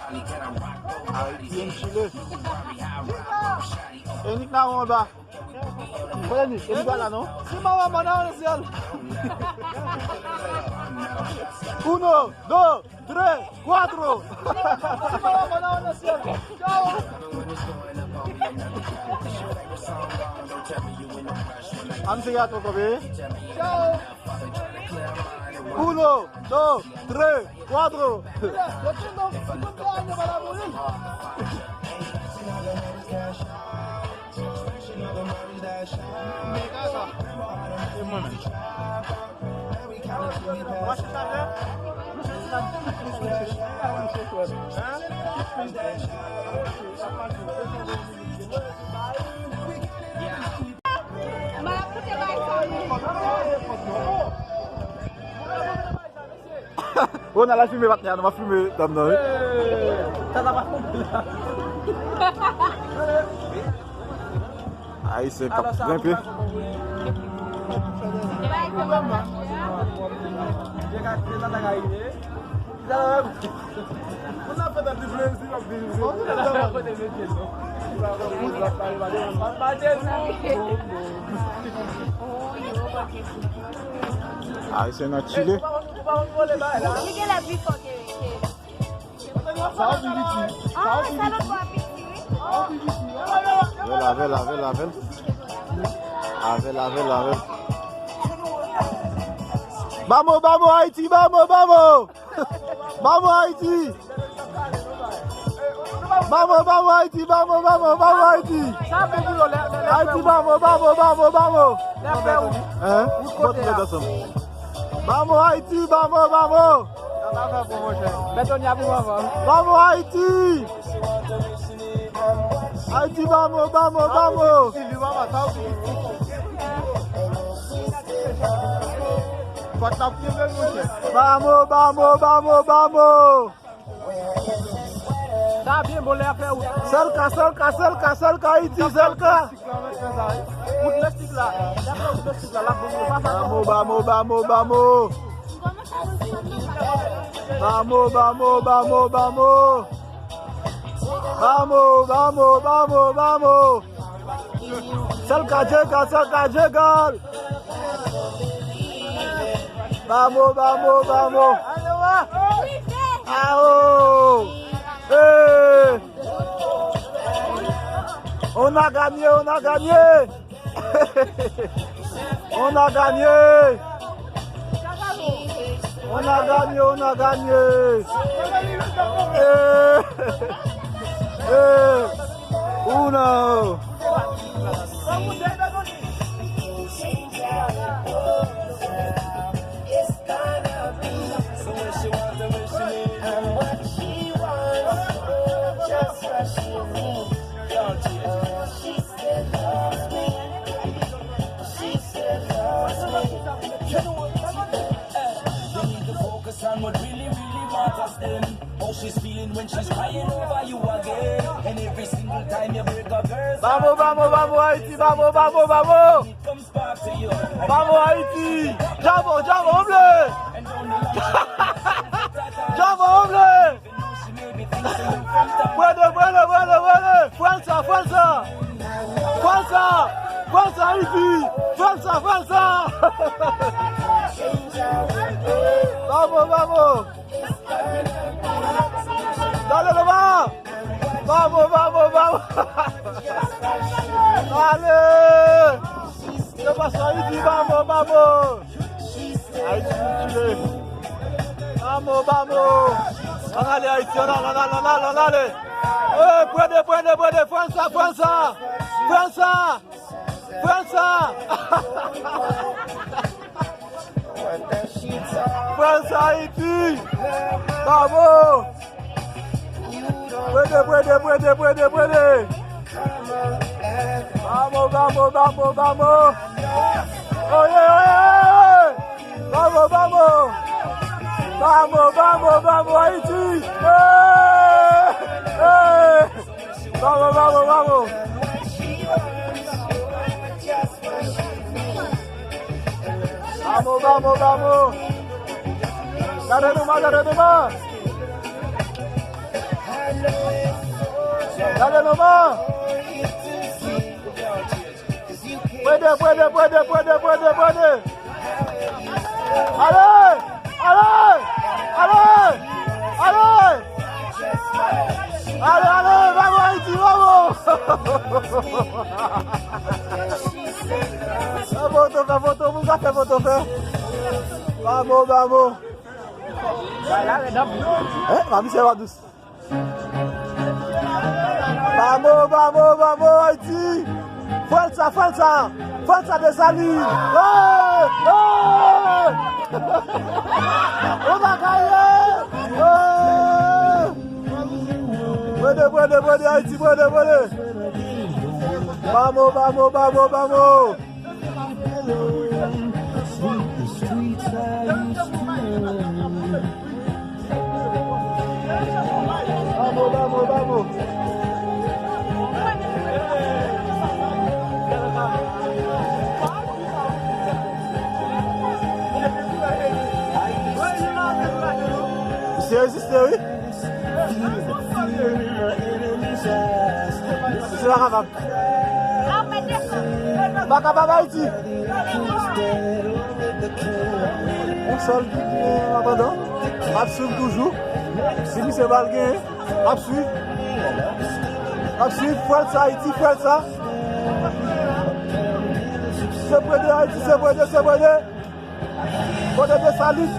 Haiti en Chile. Enik na mo ba? Pwede ni, enik wala no? Si mama mana siya. 1, 2, 3, 4. Si mama mana siya. Ciao. Am siya to be. Ciao. 1, 2, 3, 4. On a la fumée maintenant, on va fumer dans nos. Ça va pas. Aí c'est pas bien peu. Aí c'est na Chile. Vamos, vamos Haïti, vamos, vamos. Vamos Haïti. Vamos, vamos Haïti, vamos, vamos, vamos Haïti. Haïti, vamos, vamos, vamos, vamos. Hein? Vamos Haïti, vamos, vamos. Vamos Haïti. Haïti, vamos, vamos, vamos. Vamos, vamos, vamos, vamos. Selka, Haïti, selka. Vamos, vamos, vamos, vamos. Vamos, vamos, vamos, vamos. Vamos, vamos, vamos, vamos. Selka, Jegal. Vamos, vamos, vamos. Ao. On a gagné, on a gagné. On a gagné. On a gagné, on a gagné. Uno. She's feeling when she's crying over you again. And every single time you break up her. Vamos, vamos, vamos, Haïti, vamos, vamos, vamos. It comes back to you. Vamos, Haïti. Jamo, jamo, hombre. Jamo, hombre. Bueno, bueno, bueno, bueno. Fuerza, fuerza. Fuerza. Fuerza, Haïti. Fuerza, fuerza. Vamos, vamos. Dale nomás. Vamos, vamos, vamos. Dale. ¿Qué pasa, Haiti? Vamos, vamos. Haiti, Chile. Vamos, vamos. Dale, Haiti, dale. Puede. Fuerza, fuerza. Fuerza. Fuerza. Fuerza, Haiti. Vamos. Puede. Vamos, vamos, vamos, vamos. Oye. Vamos, vamos. Vamos, Haiti. Vamos. Vamos. Dale nomás. Allez, maman. Puede. Allez. Allez, vamos Haïti, vamos. Foto, mon gars, fais photo, fais. Vamos. Mami, c'est pas douce. Vamos, Haïti. Fuerza de salir. On va gagner. Puede, Haïti, puede. Vamos. Vamos. Résisté, oui. C'est la capable. Pas capable Haïti. On seul en attendant. Absolue toujours. Si lui c'est mal gagné. Absolue. Fuerza Haïti, fuerza. C'est près de Haïti, c'est près de. Côté de salut.